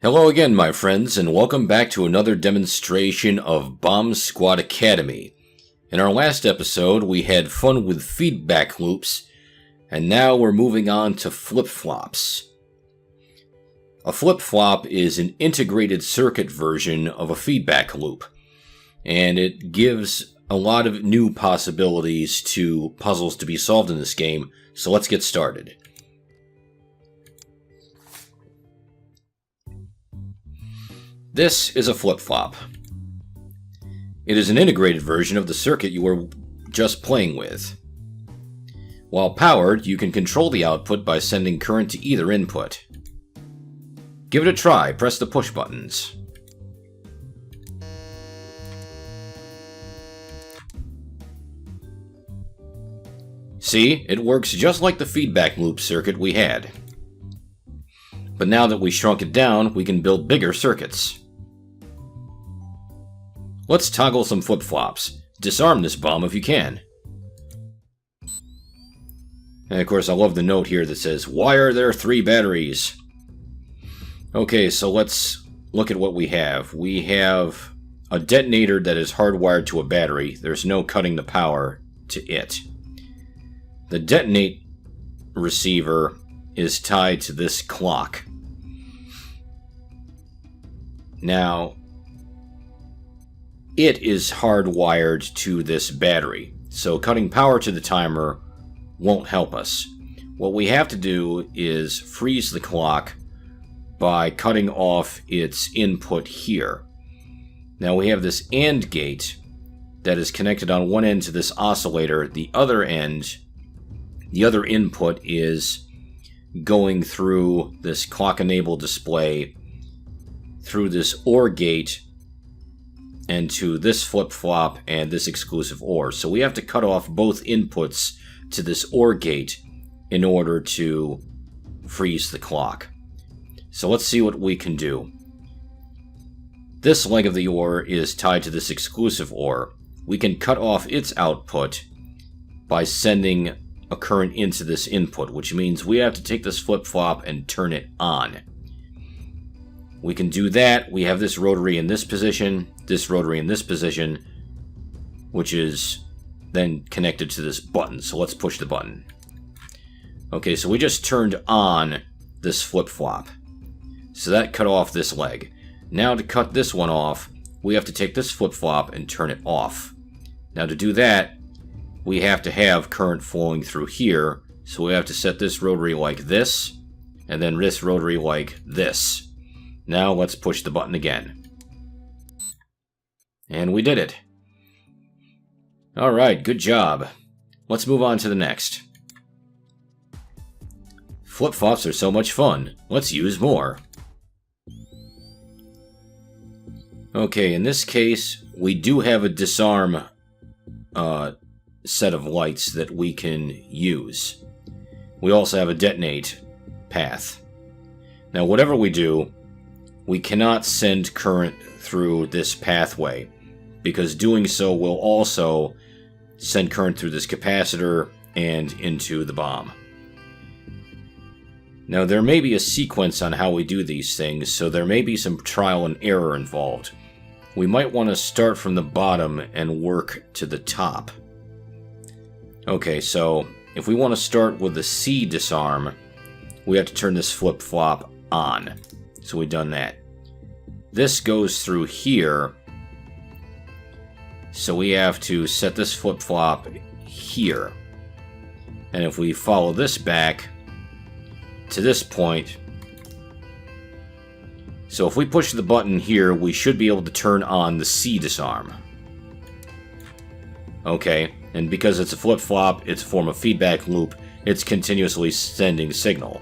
Hello again, my friends, and welcome back to another demonstration of Bomb Squad Academy. In our last episode, we had fun with feedback loops, and now we're moving on to flip-flops. A flip-flop is an integrated circuit version of a feedback loop, and it gives a lot of new possibilities to puzzles to be solved in this game, so let's get started. This is a flip-flop. It is an integrated version of the circuit you were just playing with. While powered, you can control the output by sending current to either input. Give it a try, press the push buttons. See, it works just like the feedback loop circuit we had. But now that we shrunk it down, we can build bigger circuits. Let's toggle some flip-flops. Disarm this bomb if you can. And of course, I love the note here that says, "Why are there 3 batteries?" Okay, so let's look at what we have. We have a detonator that is hardwired to a battery. There's no cutting the power to it. The detonate receiver is tied to this clock. Now, it is hardwired to this battery, so cutting power to the timer won't help us. What we have to do is freeze the clock by cutting off its input here. Now we have this AND gate that is connected on one end to this oscillator. The other end, the other input is going through this clock-enabled display, through this OR gate, and to this flip-flop and this exclusive OR. So we have to cut off both inputs to this OR gate in order to freeze the clock. So let's see what we can do. This leg of the OR is tied to this exclusive OR. We can cut off its output by sending a current into this input, which means we have to take this flip-flop and turn it on. We can do that. We have this rotary in this position, this rotary in this position, which is then connected to this button. So let's push the button. Okay, so we just turned on this flip-flop. So that cut off this leg. Now to cut this one off, we have to take this flip-flop and turn it off. Now to do that, we have to have current flowing through here. So we have to set this rotary like this, and then this rotary like this. Now let's push the button again. And we did it. Alright, good job. Let's move on to the next. Flip-flops are so much fun. Let's use more. Okay, in this case, we do have a disarm set of lights that we can use. We also have a detonate path. Now, whatever we do, we cannot send current through this pathway, because doing so will also send current through this capacitor and into the bomb. Now, there may be a sequence on how we do these things, so there may be some trial and error involved. We might want to start from the bottom and work to the top. Okay, so if we want to start with the C disarm, we have to turn this flip-flop on. So we've done that. This goes through here, so we have to set this flip-flop here. And if we follow this back to this point, so if we push the button here, we should be able to turn on the C disarm. Okay, and because it's a flip-flop, it's a form of feedback loop, it's continuously sending signal.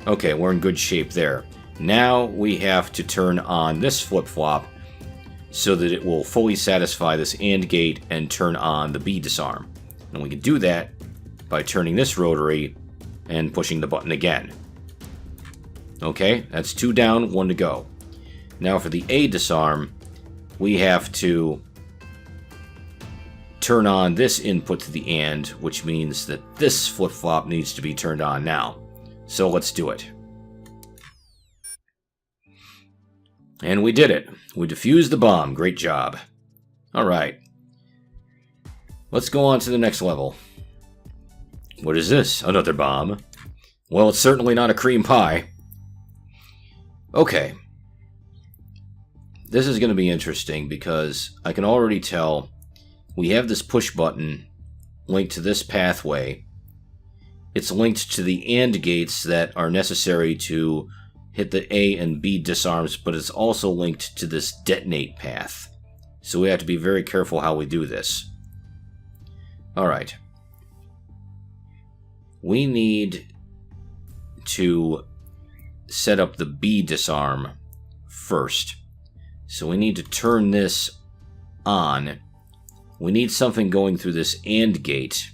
Okay, we're in good shape there. Now we have to turn on this flip-flop so that it will fully satisfy this AND gate and turn on the B disarm. And we can do that by turning this rotary and pushing the button again. Okay, that's 2 down, 1 to go. Now for the A disarm, we have to turn on this input to the AND, which means that this flip-flop needs to be turned on now. So let's do it. And we did it. We defused the bomb. Great job. Alright. Let's go on to the next level. What is this? Another bomb? Well, it's certainly not a cream pie. Okay. This is going to be interesting because I can already tell we have this push button linked to this pathway. It's linked to the AND gates that are necessary to hit the A and B disarms, but it's also linked to this detonate path. So we have to be very careful how we do this. Alright. We need to set up the B disarm first. So we need to turn this on. We need something going through this AND gate.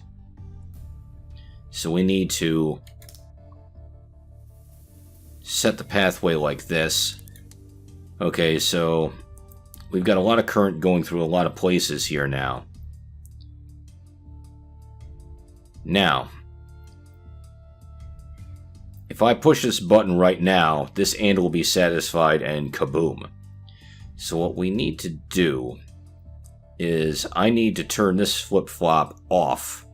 So we need to set the pathway like this. Okay, so we've got a lot of current going through a lot of places here now. Now, if I push this button right now, this AND will be satisfied and kaboom. So what we need to do is I need to turn this flip-flop off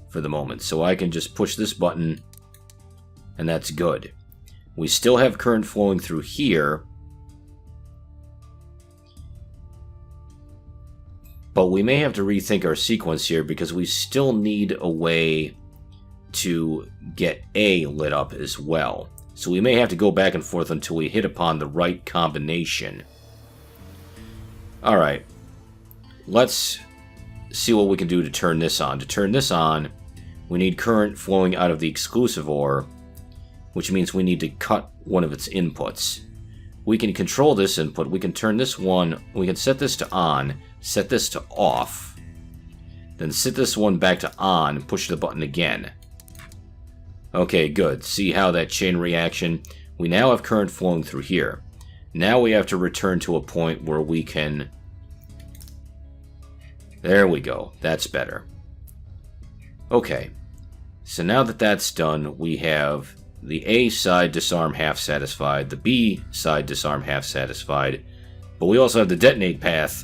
for the moment. So I can just push this button and that's good. We still have current flowing through here, but we may have to rethink our sequence here because we still need a way to get A lit up as well. So we may have to go back and forth until we hit upon the right combination. Alright, let's see what we can do to turn this on. To turn this on, we need current flowing out of the exclusive ore, which means we need to cut one of its inputs. We can control this input. We can turn this one, we can set this to on, set this to off, then set this one back to on and push the button again. Okay, good. See how that chain reaction? We now have current flowing through here. Now we have to return to a point where we can... There we go. That's better. Okay. So now that that's done, we have the A side disarm half satisfied, the B side disarm half satisfied, but we also have the detonate path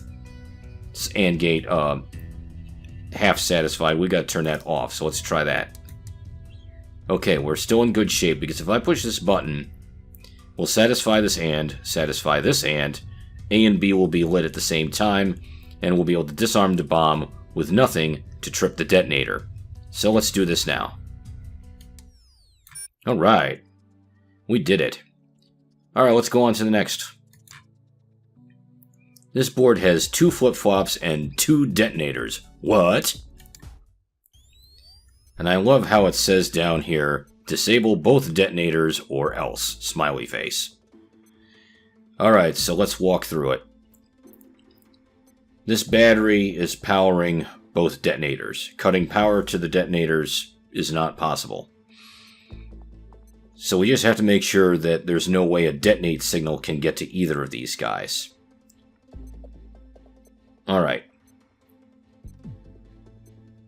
AND gate half satisfied. We got to turn that off, so let's try that. Okay, we're still in good shape because if I push this button, we'll satisfy this AND, A and B will be lit at the same time, and we'll be able to disarm the bomb with nothing to trip the detonator. So let's do this now. Alright. We did it. Alright, let's go on to the next. This board has 2 flip-flops and 2 detonators. What? And I love how it says down here, disable both detonators or else. Smiley face. Alright, so let's walk through it. This battery is powering both detonators. Cutting power to the detonators is not possible. So we just have to make sure that there's no way a detonate signal can get to either of these guys. Alright.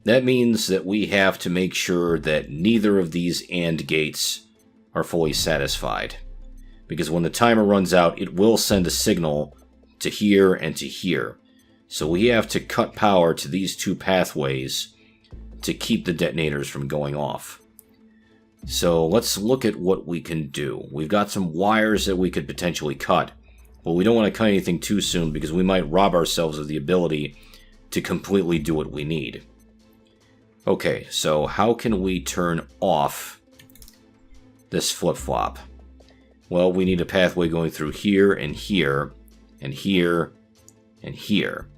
That means that we have to make sure that neither of these AND gates are fully satisfied. Because when the timer runs out, it will send a signal to here and to here. So we have to cut power to these 2 pathways to keep the detonators from going off. So let's look at what we can do. We've got some wires that we could potentially cut. But we don't want to cut anything too soon because we might rob ourselves of the ability to completely do what we need. Okay, so how can we turn off this flip-flop? Well, we need a pathway going through here and here and here and here.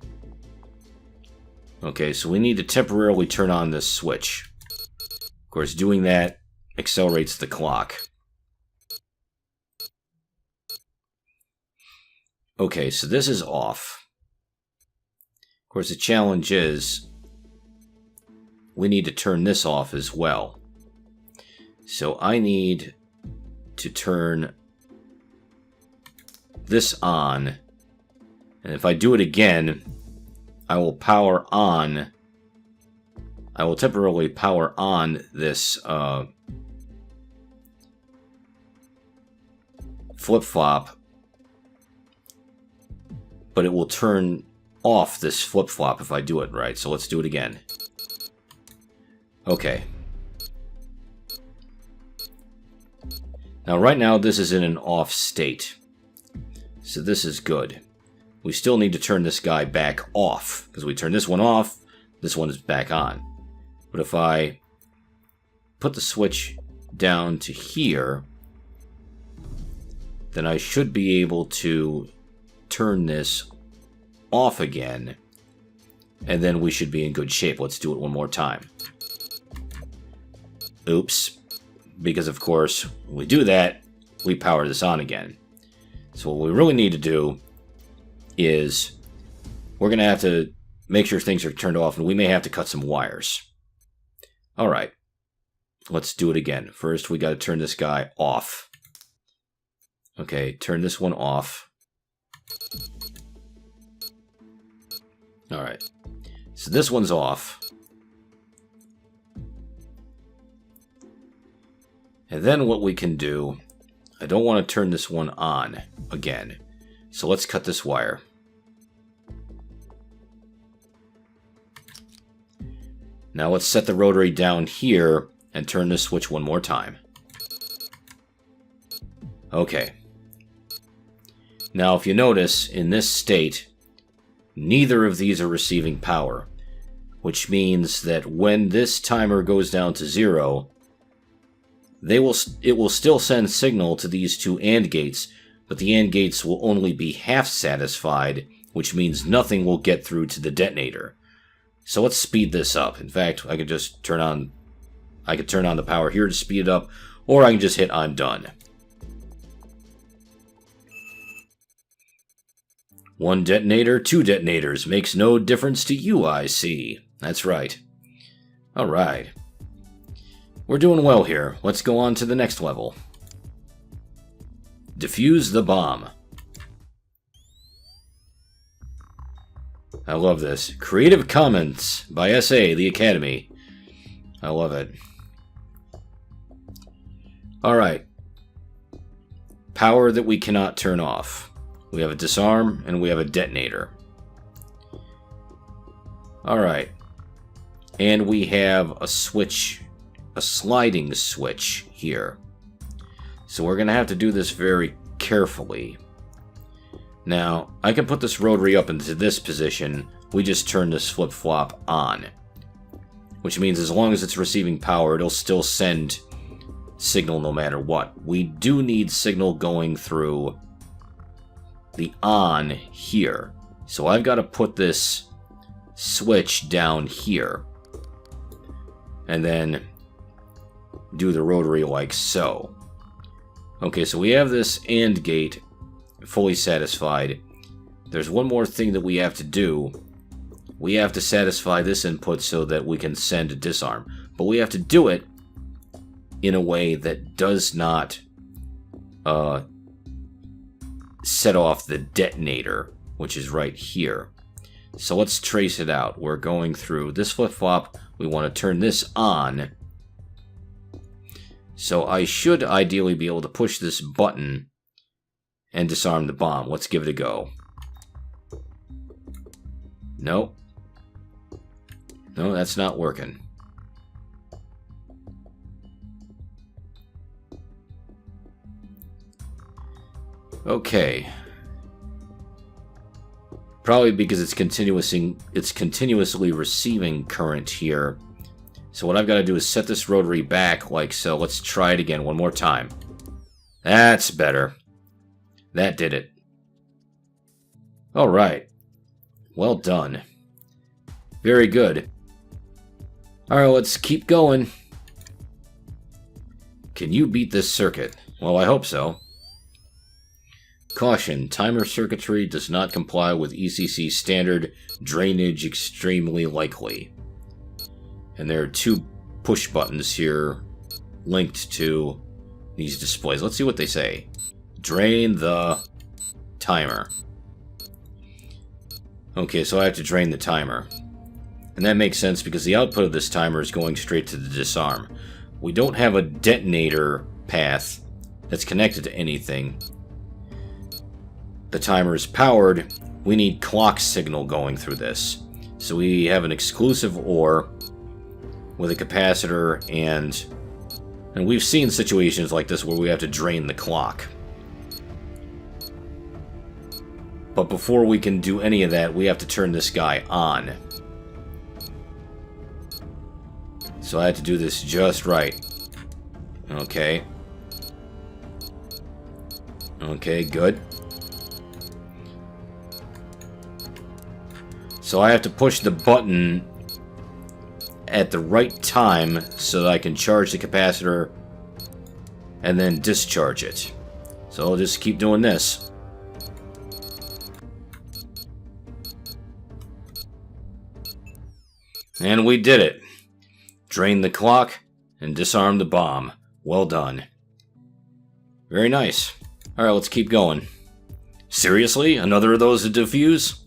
Okay, so we need to temporarily turn on this switch. Of course, doing that accelerates the clock. Okay, so this is off. Of course, the challenge is we need to turn this off as well. So I need to turn this on. And if I do it again, I will power on. I will temporarily power on this flip-flop but it will turn off this flip-flop if I do it right. So let's do it again. Okay. Now right now this is in an off state. So this is good. We still need to turn this guy back off, because we turn this one off, this one is back on. But if I put the switch down to here, then I should be able to turn this off again, and then we should be in good shape. Let's do it one more time. Oops. Because of course, when we do that, we power this on again. So what we really need to do is we're going to have to make sure things are turned off, and we may have to cut some wires. Alright. Let's do it again. First, we got to turn this guy off. Okay, turn this one off. Alright. So this one's off. And then what we can do, I don't want to turn this one on again. So let's cut this wire. Now let's set the rotary down here and turn this switch one more time. Okay. Now if you notice, in this state, neither of these are receiving power, which means that when this timer goes down to 0, it will still send signal to these two AND gates, but the AND gates will only be half satisfied, which means nothing will get through to the detonator. So let's speed this up. In fact, I could just turn on the power here to speed it up, or I can just hit I'm done. One detonator, two detonators. Makes no difference to you, I see. That's right. Alright. We're doing well here. Let's go on to the next level. Defuse the Bomb. I love this. Creative Commons by SA, the Academy. I love it. Alright. Power that we cannot turn off. We have a disarm and we have a detonator. Alright. And we have a switch, a sliding switch here. So we're going to have to do this very carefully. Now, I can put this rotary up into this position. We just turn this flip-flop on. Which means as long as it's receiving power, it'll still send signal no matter what. We do need signal going through the on here. So I've got to put this switch down here. And then do the rotary like so. Okay, so we have this AND gate fully satisfied. There's one more thing that we have to do. We have to satisfy this input so that we can send a disarm. But we have to do it in a way that does not set off the detonator, which is right here. So let's trace it out. We're going through this flip-flop. We want to turn this on. So I should ideally be able to push this button and disarm the bomb. Let's give it a go. Nope. No, that's not working. Okay. Probably because it's continuously receiving current here. So what I've got to do is set this rotary back like so. Let's try it again one more time. That's better. That did it. Alright. Well done. Very good. Alright, let's keep going. Can you beat this circuit? Well, I hope so. Caution, timer circuitry does not comply with ECC standard drainage extremely likely. And there are two push buttons here linked to these displays. Let's see what they say. Drain the timer. Okay, so I have to drain the timer. And that makes sense because the output of this timer is going straight to the disarm. We don't have a detonator path that's connected to anything. The timer is powered, we need clock signal going through this. So we have an exclusive ore with a capacitor, and we've seen situations like this where we have to drain the clock. But before we can do any of that, we have to turn this guy on. So I had to do this just right. Okay. Okay, good. So I have to push the button at the right time so that I can charge the capacitor and then discharge it. So I'll just keep doing this. And we did it. Drain the clock and disarm the bomb. Well done. Very nice. Alright, let's keep going. Seriously? Another of those to defuse?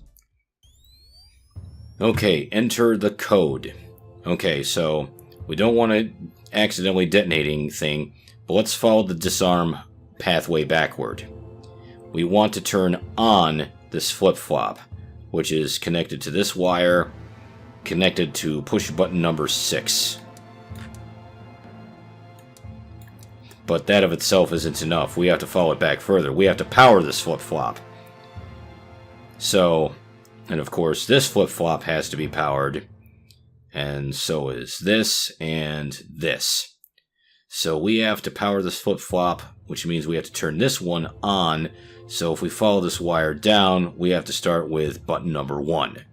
Okay, enter the code. Okay, so we don't want to accidentally detonate anything, but let's follow the disarm pathway backward. We want to turn on this flip-flop, which is connected to this wire, connected to push button number 6. But that of itself isn't enough. We have to follow it back further. We have to power this flip-flop. So, and of course, this flip-flop has to be powered. And so is this and this. So we have to power this flip-flop, which means we have to turn this one on. So if we follow this wire down, we have to start with button number 1.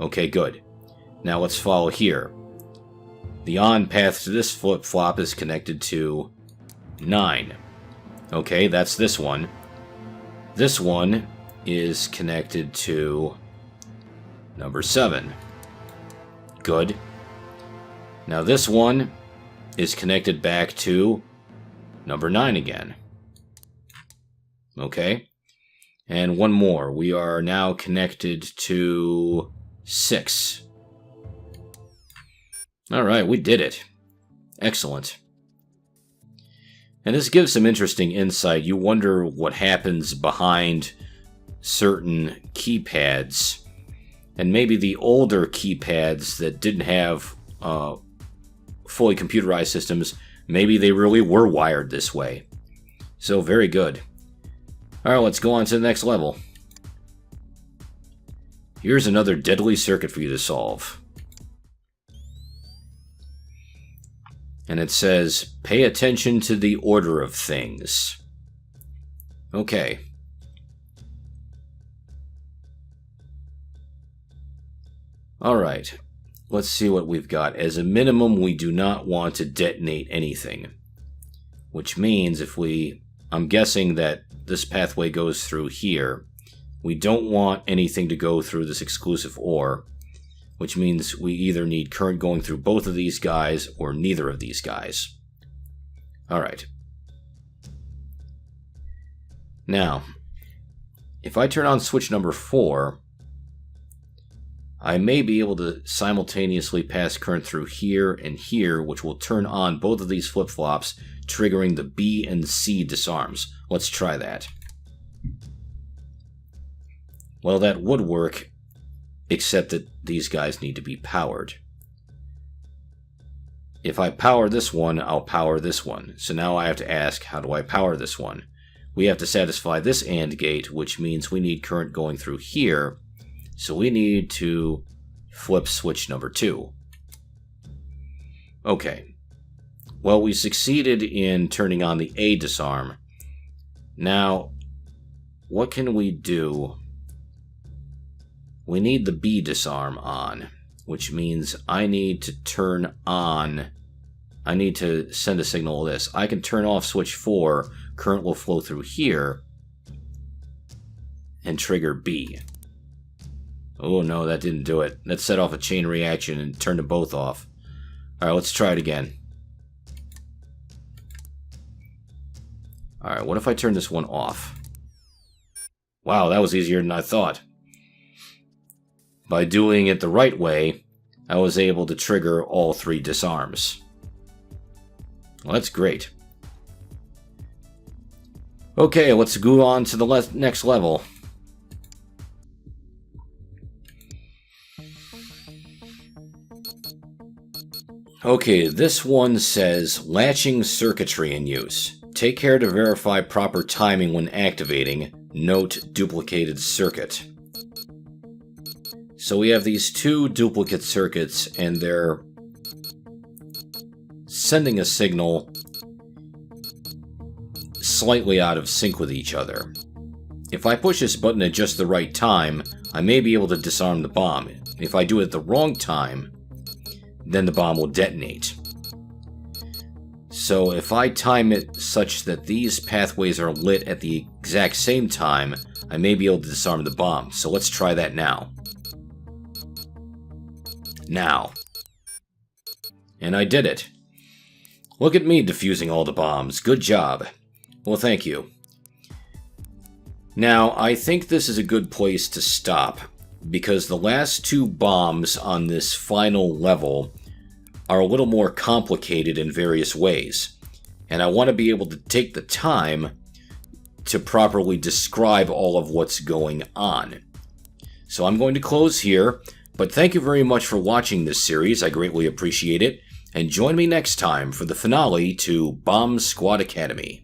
Okay, good. Now let's follow here. The on path to this flip-flop is connected to 9. Okay, that's this one. This one is connected to number 7. Good. Now this one is connected back to number 9 again. Okay. And one more. We are now connected to 6. Alright, we did it. Excellent. And this gives some interesting insight. You wonder what happens behind certain keypads. And maybe the older keypads that didn't have fully computerized systems, maybe they really were wired this way. So, very good. Alright, let's go on to the next level. Here's another deadly circuit for you to solve. And it says, pay attention to the order of things. Okay. Alright. Let's see what we've got. As a minimum, we do not want to detonate anything. Which means if we... I'm guessing that this pathway goes through here. We don't want anything to go through this exclusive ore. Which means we either need current going through both of these guys or neither of these guys. Alright. Now, if I turn on switch number 4, I may be able to simultaneously pass current through here and here, which will turn on both of these flip-flops, triggering the B and C disarms. Let's try that. Well, that would work, except that these guys need to be powered. If I power this one, I'll power this one. So now I have to ask, how do I power this one? We have to satisfy this AND gate, which means we need current going through here. So we need to flip switch number 2. Okay. Well, we succeeded in turning on the A disarm. Now, what can we do? We need the B disarm on, which means I need to turn on... I need to send a signal of this. I can turn off switch 4, current will flow through here, and trigger B. Oh no, that didn't do it. That set off a chain reaction and turned them both off. Alright, let's try it again. Alright, what if I turn this one off? Wow, that was easier than I thought. By doing it the right way, I was able to trigger all 3 disarms. Well, that's great. Okay, let's go on to the next level. Okay, this one says latching circuitry in use. Take care to verify proper timing when activating. Note duplicated circuit. So we have these two duplicate circuits, and they're sending a signal slightly out of sync with each other. If I push this button at just the right time, I may be able to disarm the bomb. If I do it at the wrong time, then the bomb will detonate. So if I time it such that these pathways are lit at the exact same time, I may be able to disarm the bomb. So let's try that now. Now. And I did it. Look at me defusing all the bombs. Good job. Well, thank you. Now, I think this is a good place to stop, because the last two bombs on this final level are a little more complicated in various ways, and I want to be able to take the time to properly describe all of what's going on. So I'm going to close here, but thank you very much for watching this series. I greatly appreciate it, and join me next time for the finale to Bomb Squad Academy.